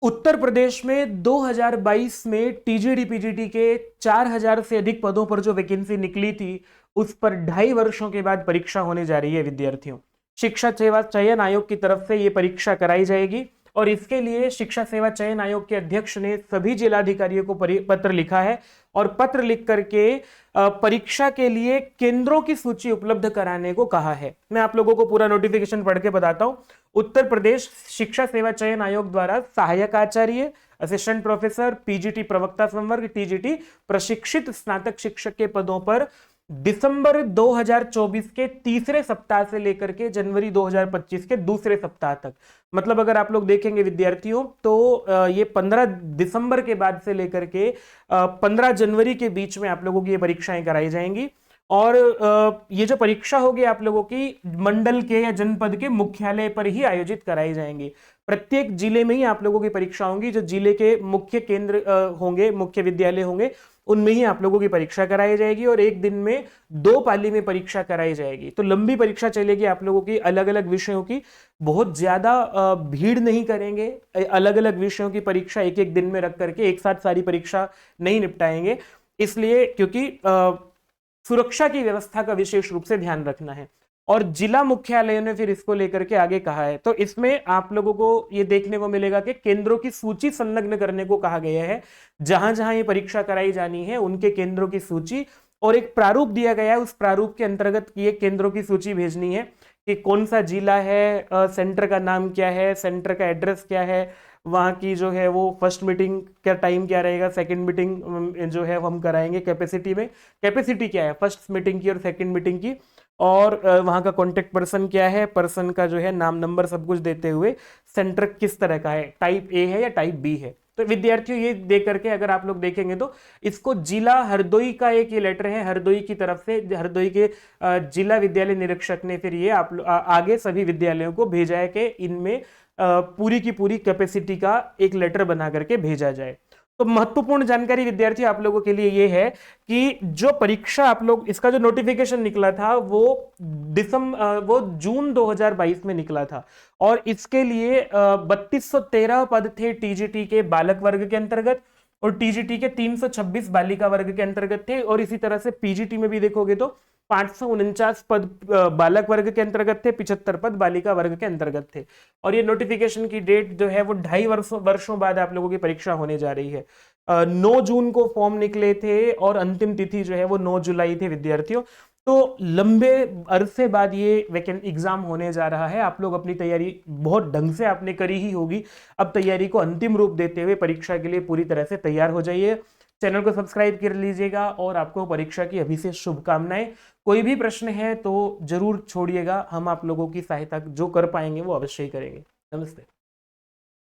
उत्तर प्रदेश में 2022 में TGD PGT के 4000 से अधिक पदों पर जो वैकेंसी निकली थी, उस पर 2.5 वर्षों के बाद परीक्षा होने जा रही है विद्यार्थियों। शिक्षा सेवा चयन आयोग की तरफ से ये परीक्षा कराई जाएगी और इसके लिए शिक्षा सेवा चयन आयोग के अध्यक्ष ने सभी जिलाधिकारियों को पत्र लिखा है और पत्र लिख करके परीक्षा के लिए केंद्रों की सूची उपलब्ध कराने को कहा है। मैं आप लोगों को पूरा नोटिफिकेशन पढ़ के बताता हूं। उत्तर प्रदेश शिक्षा सेवा चयन आयोग द्वारा सहायक आचार्य, असिस्टेंट प्रोफेसर, पीजीटी प्रवक्ता संवर्ग, टीजीटी प्रशिक्षित स्नातक शिक्षक के पदों पर दिसंबर 2024 के तीसरे सप्ताह से लेकर के जनवरी 2025 के दूसरे सप्ताह तक, मतलब अगर आप लोग देखेंगे विद्यार्थियों तो ये 15 दिसंबर के बाद से लेकर के 15 जनवरी के बीच में आप लोगों की ये परीक्षाएं कराई जाएंगी। और ये जो परीक्षा होगी आप लोगों की मंडल के या जनपद के मुख्यालय पर ही आयोजित कराई जाएंगी। प्रत्येक जिले में ही आप लोगों की परीक्षा होंगी। जो जिले के मुख्य केंद्र होंगे, मुख्य विद्यालय होंगे, उनमें ही आप लोगों की परीक्षा कराई जाएगी और एक दिन में 2 पाली में परीक्षा कराई जाएगी। तो लंबी परीक्षा चलेगी आप लोगों की, अलग अलग विषयों की, बहुत ज्यादा भीड़ नहीं करेंगे। अलग अलग विषयों की परीक्षा एक एक दिन में रख करके एक साथ सारी परीक्षा नहीं निपटाएंगे, इसलिए क्योंकि सुरक्षा की व्यवस्था का विशेष रूप से ध्यान रखना है। और जिला मुख्यालय ने फिर इसको लेकर के आगे कहा है। तो इसमें आप लोगों को ये देखने को मिलेगा कि केंद्रों की सूची संलग्न करने को कहा गया है। जहां जहां ये परीक्षा कराई जानी है उनके केंद्रों की सूची और एक प्रारूप दिया गया है। उस प्रारूप के अंतर्गत ये केंद्रों की सूची भेजनी है कि कौन सा जिला है, सेंटर का नाम क्या है, सेंटर का एड्रेस क्या है, वहाँ की जो है वो फर्स्ट मीटिंग का टाइम क्या रहेगा, सेकंड मीटिंग जो है हम कराएंगे कैपेसिटी में, कैपेसिटी क्या है फर्स्ट मीटिंग की और सेकंड मीटिंग की, और वहाँ का कॉन्टेक्ट पर्सन क्या है, पर्सन का जो है नाम नंबर सब कुछ देते हुए सेंटर किस तरह का है, टाइप ए है या टाइप बी है। तो विद्यार्थियों ये देख करके अगर आप लोग देखेंगे तो इसको जिला हरदोई का एक ये लेटर है हरदोई की तरफ से, हरदोई के जिला विद्यालय निरीक्षक ने फिर ये आगे सभी विद्यालयों को भेजा है कि इनमें पूरी की पूरी कैपेसिटी का एक लेटर बना करके भेजा जाए। तो महत्वपूर्ण जानकारी विद्यार्थी आप लोगों के लिए ये है कि जो परीक्षा आप लोग, इसका जो नोटिफिकेशन निकला था वो जून 2022 में निकला था और इसके लिए 3213 पद थे टीजीटी के बालक वर्ग के अंतर्गत और टीजीटी के 326 बालिका वर्ग के अंतर्गत थे। और इसी तरह से पीजीटी में भी देखोगे तो 549 पद बालक वर्ग के अंतर्गत थे, 75 पद बालिका वर्ग के अंतर्गत थे। और ये नोटिफिकेशन की डेट जो है वो 2.5 वर्षों बाद आप लोगों की परीक्षा होने जा रही है। 9 जून को फॉर्म निकले थे और अंतिम तिथि जो है वो 9 जुलाई थे विद्यार्थियों। तो लंबे अरसे बाद ये वैकेंट एग्जाम होने जा रहा है। आप लोग अपनी तैयारी बहुत ढंग से आपने करी ही होगी। अब तैयारी को अंतिम रूप देते हुए परीक्षा के लिए पूरी तरह से तैयार हो जाइए। चैनल को सब्सक्राइब कर लीजिएगा और आपको परीक्षा की अभी से शुभकामनाएं। कोई भी प्रश्न है तो जरूर छोड़िएगा, हम आप लोगों की सहायता जो कर पाएंगे वो अवश्य ही करेंगे। नमस्ते।